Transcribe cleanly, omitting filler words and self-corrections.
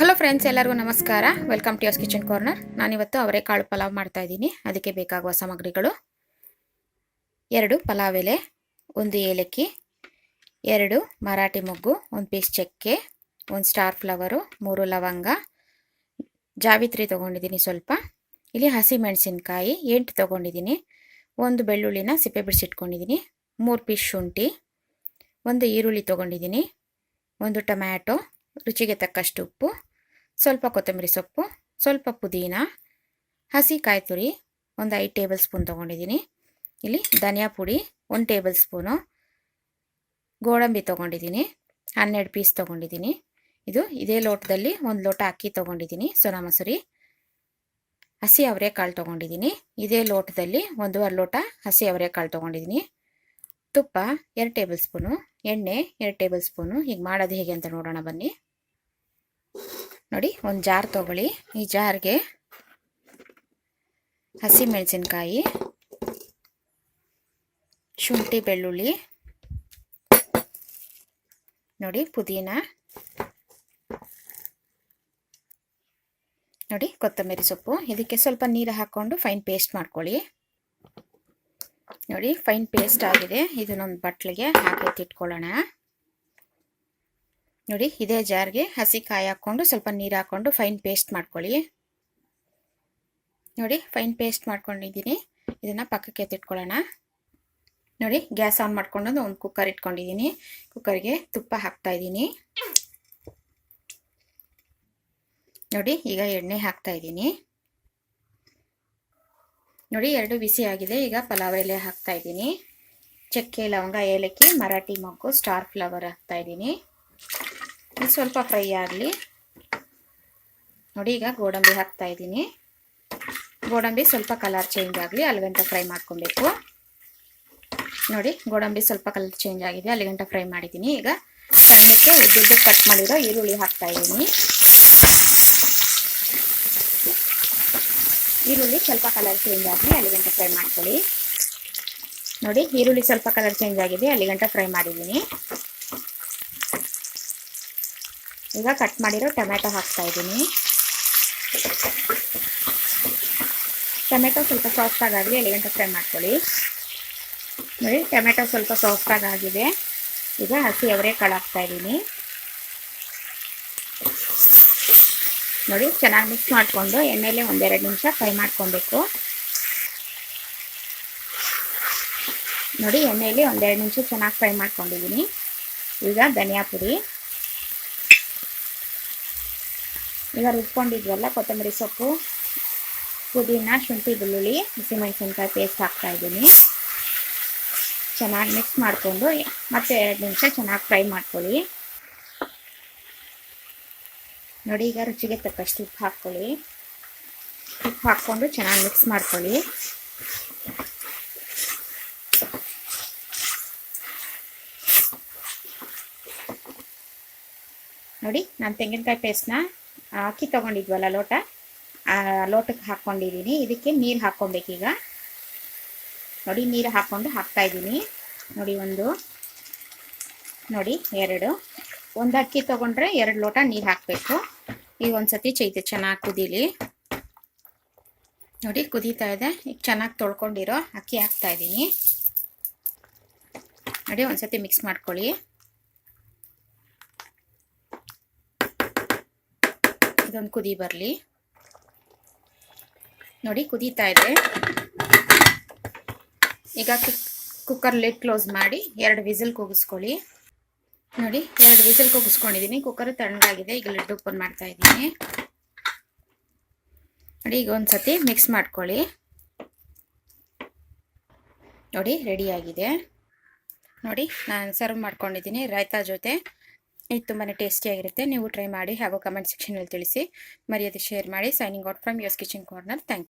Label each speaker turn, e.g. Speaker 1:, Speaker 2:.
Speaker 1: Hello friends, ಎಲ್ಲರಿಗೂ ನಮಸ್ಕಾರ. Welcome to Yo's Kitchen Corner. ನಾನಿವತ್ತು ಅವರೆಕಾಳು ಪಲಾವ್ ಮಾಡ್ತಾ ಇದ್ದೀನಿ. ಅದಕ್ಕೆ ಬೇಕಾಗುವ ಸಾಮಗ್ರಿಗಳು: 2 ಪಲಾವ್ ಎಲೆ, 1 ಏಲಕ್ಕಿ, 2 ಮರಾಠಿ ಮೊಗ್ಗು, 1 ಪೀಸ್ ಚಕ್ಕೆ, 1 ಸ್ಟಾರ್ ಫ್ಲವರು, 3 ಲವಂಗ, ಜಾವಿತ್ರಿ ತೊಗೊಂಡಿದ್ದೀನಿ ಸ್ವಲ್ಪ. ಇಲ್ಲಿ ಹಸಿ ಮೆಣಸಿನ್ಕಾಯಿ 8 ತೊಗೊಂಡಿದ್ದೀನಿ. 1 ಬೆಳ್ಳುಳ್ಳಿನ ಸಿಪ್ಪೆ ಬಿಡಿಸಿಟ್ಕೊಂಡಿದ್ದೀನಿ. 3 ಪೀಸ್ ಶುಂಠಿ, 1 ಈರುಳ್ಳಿ ತೊಗೊಂಡಿದ್ದೀನಿ, 1 ಟೊಮ್ಯಾಟೊ, ರುಚಿಗೆ ತಕ್ಕಷ್ಟು ಉಪ್ಪು, ಸ್ವಲ್ಪ ಕೊತ್ತಂಬರಿ ಸೊಪ್ಪು, ಸ್ವಲ್ಪ ಪುದೀನ, ಹಸಿ ಕಾಯಿ ತುರಿ 1 5 ಟೇಬಲ್ ಸ್ಪೂನ್ ತೊಗೊಂಡಿದ್ದೀನಿ. ಇಲ್ಲಿ ಧನಿಯಾ ಪುಡಿ 1 ಟೇಬಲ್ ಸ್ಪೂನು, ಗೋಡಂಬಿ ತೊಗೊಂಡಿದ್ದೀನಿ, 12 ಪೀಸ್ ತೊಗೊಂಡಿದ್ದೀನಿ. ಇದೇ ಲೋಟದಲ್ಲಿ 1 ಲೋಟ ಅಕ್ಕಿ ತೊಗೊಂಡಿದ್ದೀನಿ, ಸೋನಾ ಮಸೂರಿ. ಹಸಿ ಅವರೆಕಾಳು ತೊಗೊಂಡಿದ್ದೀನಿ. ಇದೇ ಲೋಟದಲ್ಲಿ 1.5 ಲೋಟ ಹಸಿ ಅವರೆಕಾಳು ತೊಗೊಂಡಿದ್ದೀನಿ. ತುಪ್ಪ 2 ಟೇಬಲ್ ಸ್ಪೂನು, ಎಣ್ಣೆ 2 ಟೇಬಲ್ ಸ್ಪೂನು. ಈಗ ಮಾಡೋದು ಹೇಗೆ ಅಂತ ನೋಡೋಣ ಬನ್ನಿ. ನೋಡಿ, 1 ಜಾರ್ ತೊಗೊಳ್ಳಿ. ಈ ಜಾರ್ಗೆ ಹಸಿ ಮೆಣಸಿನ್ಕಾಯಿ, ಶುಂಠಿ, ಬೆಳ್ಳುಳ್ಳಿ, ನೋಡಿ ಪುದೀನ, ನೋಡಿ ಕೊತ್ತಂಬರಿ ಸೊಪ್ಪು. ಇದಕ್ಕೆ ಸ್ವಲ್ಪ ನೀರು ಹಾಕ್ಕೊಂಡು ಫೈನ್ ಪೇಸ್ಟ್ ಮಾಡ್ಕೊಳ್ಳಿ. ನೋಡಿ, ಫೈನ್ ಪೇಸ್ಟ್ ಆಗಿದೆ. ಇದನ್ನೊಂದು ಬಟ್ಲಿಗೆ ಹಾಕಿ ಇಟ್ಕೊಳ್ಳೋಣ. ನೋಡಿ, ಇದೇ ಜಾರ್ಗೆ ಹಸಿ ಕಾಯಿ ಹಾಕ್ಕೊಂಡು ಸ್ವಲ್ಪ ನೀರು ಹಾಕ್ಕೊಂಡು ಫೈನ್ ಪೇಸ್ಟ್ ಮಾಡ್ಕೊಳ್ಳಿ. ನೋಡಿ, ಫೈನ್ ಪೇಸ್ಟ್ ಮಾಡ್ಕೊಂಡಿದ್ದೀನಿ. ಇದನ್ನು ಪಕ್ಕಕ್ಕೆ ಎತ್ತಿಟ್ಕೊಳ್ಳೋಣ. ನೋಡಿ, ಗ್ಯಾಸ್ ಆನ್ ಮಾಡ್ಕೊಂಡು ಒಂದು ಕುಕ್ಕರ್ ಇಟ್ಕೊಂಡಿದ್ದೀನಿ. ಕುಕ್ಕರ್ಗೆ ತುಪ್ಪ ಹಾಕ್ತಾ ಇದ್ದೀನಿ. ನೋಡಿ, ಈಗ ಎಣ್ಣೆ ಹಾಕ್ತಾ ಇದ್ದೀನಿ. ನೋಡಿ, 2 ಬಿಸಿ ಆಗಿದೆ. ಈಗ ಪಲಾವ್ ಎಲೆ ಹಾಕ್ತಾ ಇದ್ದೀನಿ. ಚಕ್ಕೆ, ಲವಂಗ, ಏಲಕ್ಕಿ, ಮರಾಠಿ ಮೊಗ್ಗು, ಸ್ಟಾರ್ ಫ್ಲವರ್ ಹಾಕ್ತಾ ಇದ್ದೀನಿ. ಇದು ಸ್ವಲ್ಪ ಫ್ರೈ ಆಗಲಿ. ನೋಡಿ, ಈಗ ಗೋಡಂಬಿ ಹಾಕ್ತಾ ಇದ್ದೀನಿ. ಗೋಡಂಬಿ ಸ್ವಲ್ಪ ಕಲರ್ ಚೇಂಜ್ ಆಗಲಿ, ಅಲ್ಲಿಗಂಟ ಫ್ರೈ ಮಾಡ್ಕೊಬೇಕು. ನೋಡಿ, ಗೋಡಂಬಿ ಸ್ವಲ್ಪ ಕಲರ್ ಚೇಂಜ್ ಆಗಿದೆ, ಅಲ್ಲಿಗಂಟ ಫ್ರೈ ಮಾಡಿದ್ದೀನಿ. ಈಗ ಸಣ್ಣಕ್ಕೆ ಉದ್ದುದ್ದು ಕಟ್ ಮಾಡಿರೋ ಈರುಳ್ಳಿ ಹಾಕ್ತಾ ಇದ್ದೀನಿ. ಈರುಳ್ಳಿ ಸ್ವಲ್ಪ ಕಲರ್ ಚೇಂಜ್ ಆಗಲಿ, ಅಲ್ಲಿಗಂಟ ಫ್ರೈ ಮಾಡ್ಕೊಳ್ಳಿ. ನೋಡಿ, ಈರುಳ್ಳಿ ಸ್ವಲ್ಪ ಕಲರ್ ಚೇಂಜ್ ಆಗಿದೆ, ಅಲ್ಲಿಗಂಟ ಫ್ರೈ ಮಾಡಿದ್ದೀನಿ. ಈಗ ಕಟ್ ಮಾಡಿರೋ ಟೊಮ್ಯಾಟೊ ಹಾಕ್ತಾ ಇದ್ದೀನಿ. ಟೊಮೆಟೊ ಸ್ವಲ್ಪ ಸಾಫ್ಟಾಗಿ ಆಗಲಿ, ಅಲ್ಲಿಗಂಟ ಫ್ರೈ ಮಾಡ್ಕೊಳ್ಳಿ. ನೋಡಿ, ಟೊಮೆಟೊ ಸ್ವಲ್ಪ ಸಾಫ್ಟಾಗಿ ಆಗಿದೆ. ಈಗ ಹಸಿ ಅವರೆಕಾಳು ಹಾಕ್ತಾ ಇದ್ದೀನಿ. ನೋಡಿ, ಚೆನ್ನಾಗಿ ಮಿಕ್ಸ್ ಮಾಡಿಕೊಂಡು ಎಣ್ಣೆಲೆ 1-2 ನಿಮಿಷ ಫ್ರೈ ಮಾಡ್ಕೊಬೇಕು. ನೋಡಿ, ಎಣ್ಣೆಯಲ್ಲಿ 1-2 ನಿಮಿಷ ಚೆನ್ನಾಗಿ ಫ್ರೈ ಮಾಡ್ಕೊಂಡಿದ್ದೀನಿ. ಈಗ ಧನಿಯಾ ಪುಡಿ, ಈಗ ರುಬ್ಕೊಂಡಿದ್ವಲ್ಲ ಕೊತ್ತಂಬರಿ ಸೊಪ್ಪು, ಪುದೀನ, ಶುಂಠಿ, ಬೆಳ್ಳುಳ್ಳಿ, ಹಸಿಮೆಣಸಿನ್ಕಾಯಿ ಪೇಸ್ಟ್ ಹಾಕ್ತಾ ಇದ್ದೀನಿ. ಚೆನ್ನಾಗಿ ಮಿಕ್ಸ್ ಮಾಡಿಕೊಂಡು ಮತ್ತೆ 2 ನಿಮಿಷ ಚೆನ್ನಾಗಿ ಫ್ರೈ ಮಾಡ್ಕೊಳ್ಳಿ. ನೋಡಿ, ಈಗ ರುಚಿಗೆ ತಕ್ಕಷ್ಟು ಉಪ್ಪು ಹಾಕ್ಕೊಳ್ಳಿ. ಉಪ್ಪು ಹಾಕ್ಕೊಂಡು ಚೆನ್ನಾಗಿ ಮಿಕ್ಸ್ ಮಾಡ್ಕೊಳ್ಳಿ. ನೋಡಿ, ನಾನು ತೆಂಗಿನಕಾಯಿ ಪೇಸ್ಟ್ನ ಅಕ್ಕಿ ತೊಗೊಂಡಿದ್ವಲ್ಲ ಲೋಟ, ಆ ಲೋಟಕ್ಕೆ ಹಾಕ್ಕೊಂಡಿದ್ದೀನಿ. ಇದಕ್ಕೆ ನೀರು ಹಾಕ್ಕೊಬೇಕೀಗ. ನೋಡಿ, ನೀರು ಹಾಕ್ಕೊಂಡು ಹಾಕ್ತಾ ಇದ್ದೀನಿ. ನೋಡಿ, 1, ನೋಡಿ 2, 1 ಅಕ್ಕಿ ತೊಗೊಂಡ್ರೆ 2 ಲೋಟ ನೀರು ಹಾಕಬೇಕು. ಈಗ ಒಂದು ಸತಿ ಚೆನ್ನಾಗಿ ಕುದೀಲಿ. ನೋಡಿ, ಕುದೀತಾ ಇದೆ. ಈಗ ಚೆನ್ನಾಗಿ ತೊಳ್ಕೊಂಡಿರೋ ಅಕ್ಕಿ ಹಾಕ್ತಾ ಇದ್ದೀನಿ. ನೋಡಿ, ಒಂದು ಸತಿ ಮಿಕ್ಸ್ ಮಾಡ್ಕೊಳ್ಳಿ. ಇದೊಂದು ಕುದಿ ಬರಲಿ. ನೋಡಿ, ಕುದೀತಾ ಇದೆ. ಈಗ ಕುಕ್ಕರ್ ಲಿಡ್ ಕ್ಲೋಸ್ ಮಾಡಿ 2 ವಿಸಿಲ್ ಕೂಗಿಸ್ಕೊಳ್ಳಿ. ನೋಡಿ, 2 ವಿಸಿಲ್ ಕೂಗಿಸ್ಕೊಂಡಿದ್ದೀನಿ. ಕುಕ್ಕರ್ ತಣ್ಣಗಾಗಿದೆ. ಈಗ ಲಿಡ್ ಓಪನ್ ಮಾಡ್ತಾ ಇದ್ದೀನಿ. ನೋಡಿ, ಈಗ ಒಂದು ಸತಿ ಮಿಕ್ಸ್ ಮಾಡ್ಕೊಳ್ಳಿ. ನೋಡಿ, ರೆಡಿಯಾಗಿದೆ. ನೋಡಿ, ನಾನು ಸರ್ವ್ ಮಾಡ್ಕೊಂಡಿದ್ದೀನಿ ರಾಯ್ತಾ ಜೊತೆ. ಇದು ತುಂಬಾ ಟೇಸ್ಟಿಯಾಗಿರುತ್ತೆ. ನೀವು ಟ್ರೈ ಮಾಡಿ ಹಾಗೂ ಕಮೆಂಟ್ ಸೆಕ್ಷನಲ್ಲಿ ತಿಳಿಸಿ. ಮರ್ಯಾದೆ ಶೇರ್ ಮಾಡಿ. Signing out from Yo's Kitchen Corner. Thank you.